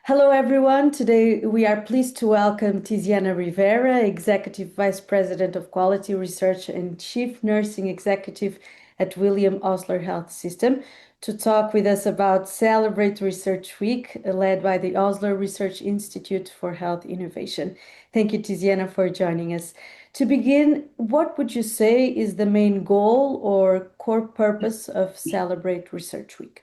Hello, everyone. Today we are pleased to welcome Tizana Rivera, Executive Vice President of Quality Research and Chief Nursing Executive at William Osler Health System, to talk with us about Celebrate Research Week, led by the Osler Research Institute for Health Innovation. Thank you, Tizana, for joining us. To begin, what would you say is the main goal or core purpose of Celebrate Research Week?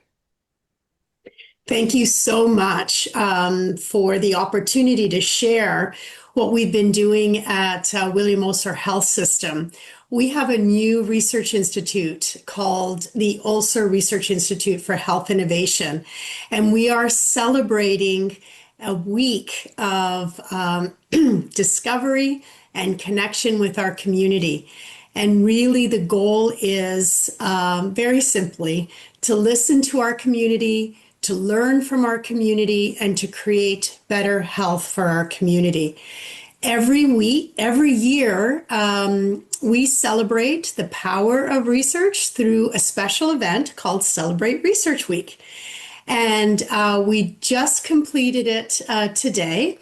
Thank you so much for the opportunity to share what we've been doing at William Osler Health System. We have a new research institute called the Osler Research Institute for Health Innovation, and we are celebrating a week of discovery and connection with our community. And really, the goal is very simply to listen to our community, to learn from our community, and to create better health for our community. Every year, we celebrate the power of research through a special event called Celebrate Research Week. And we just completed it today.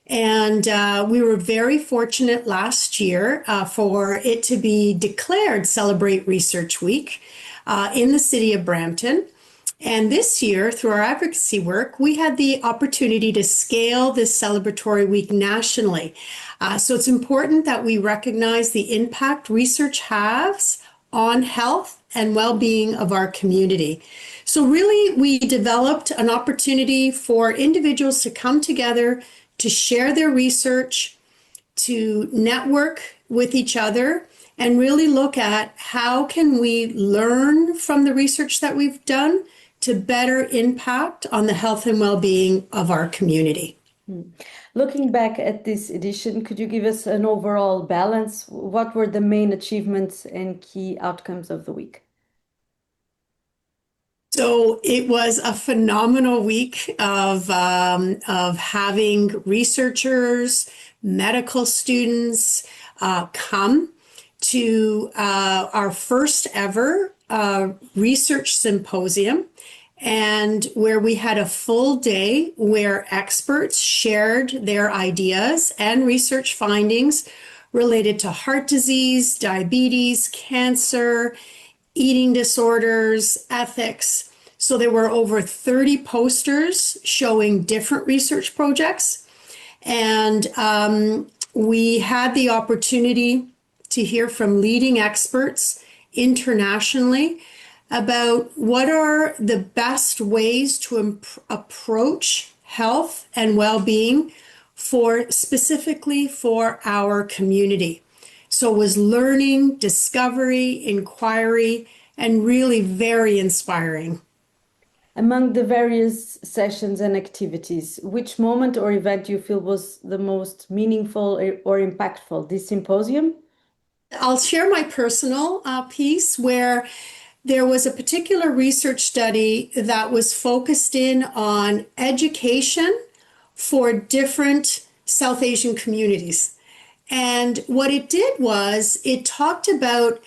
And we were very fortunate last year for it to be declared Celebrate Research Week in the city of Brampton. And this year, through our advocacy work, we had the opportunity to scale this celebratory week nationally. So it's important that we recognize the impact research has on health and well-being of our community. So really, we developed an opportunity for individuals to come together, to share their research, to network with each other, and really look at how can we learn from the research that we've done to better impact on the health and well-being of our community. Looking back at this edition, could you give us an overall balance? What were the main achievements and key outcomes of the week? So it was a phenomenal week of having researchers, medical students come to our first ever research symposium, and where we had a full day where experts shared their ideas and research findings related to heart disease, diabetes, cancer, eating disorders, ethics. So there were over 30 posters showing different research projects. And we had the opportunity to hear from leading experts internationally about what are the best ways to approach health and well-being specifically for our community. So it was learning, discovery, inquiry, and really very inspiring. Among the various sessions and activities, which moment or event do you feel was the most meaningful or impactful? This symposium? I'll share my personal piece where there was a particular research study that was focused in on education for different South Asian communities. And what it did was it talked about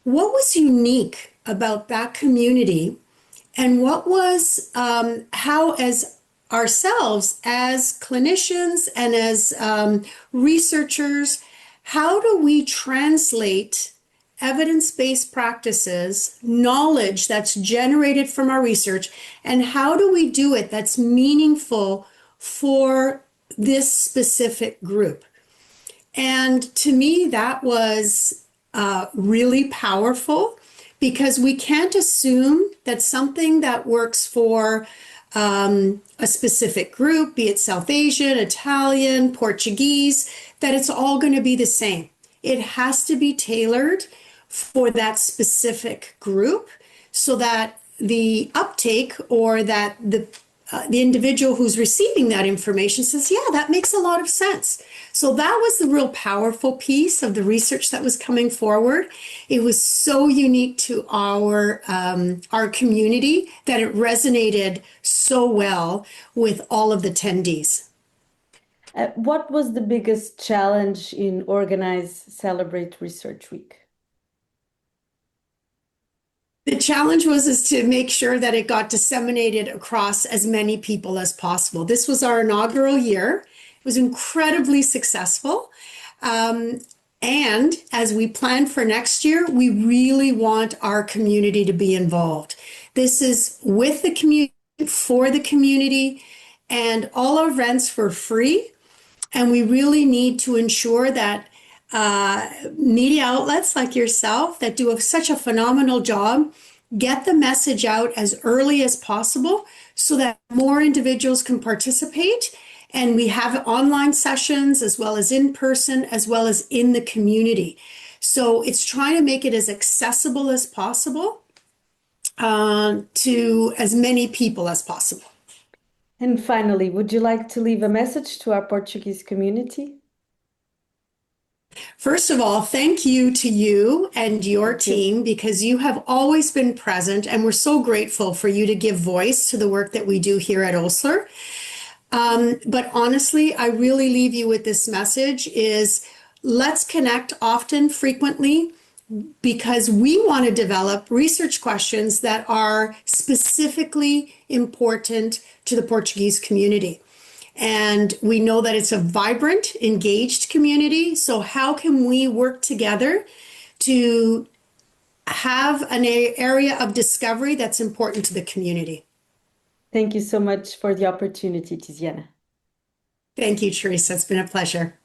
what was unique about that community and what was how, as ourselves, as clinicians and as researchers, how do we translate evidence-based practices, knowledge that's generated from our research, and how do we do it that's meaningful for this specific group? And to me, that was really powerful, because we can't assume that something that works for a specific group, be it South Asian, Italian, Portuguese, that it's all going to be the same. It has to be tailored for that specific group so that the uptake, or that the individual who's receiving that information says, yeah, that makes a lot of sense. So that was the real powerful piece of the research that was coming forward. It was so unique to our community that it resonated so well with all of the attendees. What was the biggest challenge in organize Celebrate Research Week? The challenge was is to make sure that it got disseminated across as many people as possible. This was our inaugural year. It was incredibly successful. And as we plan for next year, we really want our community to be involved. This is with the community, for the community, and all our events were free. And we really need to ensure that media outlets like yourself that do such a phenomenal job get the message out as early as possible so that more individuals can participate. And we have online sessions as well as in person, as well as in the community. So it's trying to make it as accessible as possible to as many people as possible. And finally, would you like to leave a message to our Portuguese community? First of all, thank you to you and your team because you have always been present, and we're so grateful for you to give voice to the work that we do here at Osler. But honestly, I really leave you with this message is let's connect often, frequently, because we want to develop research questions that are specifically important to the Portuguese community. And we know that it's a vibrant, engaged community. So how can we work together to have an area of discovery that's important to the community? Thank you so much for the opportunity, Tizana. Thank you, Teresa. It's been a pleasure.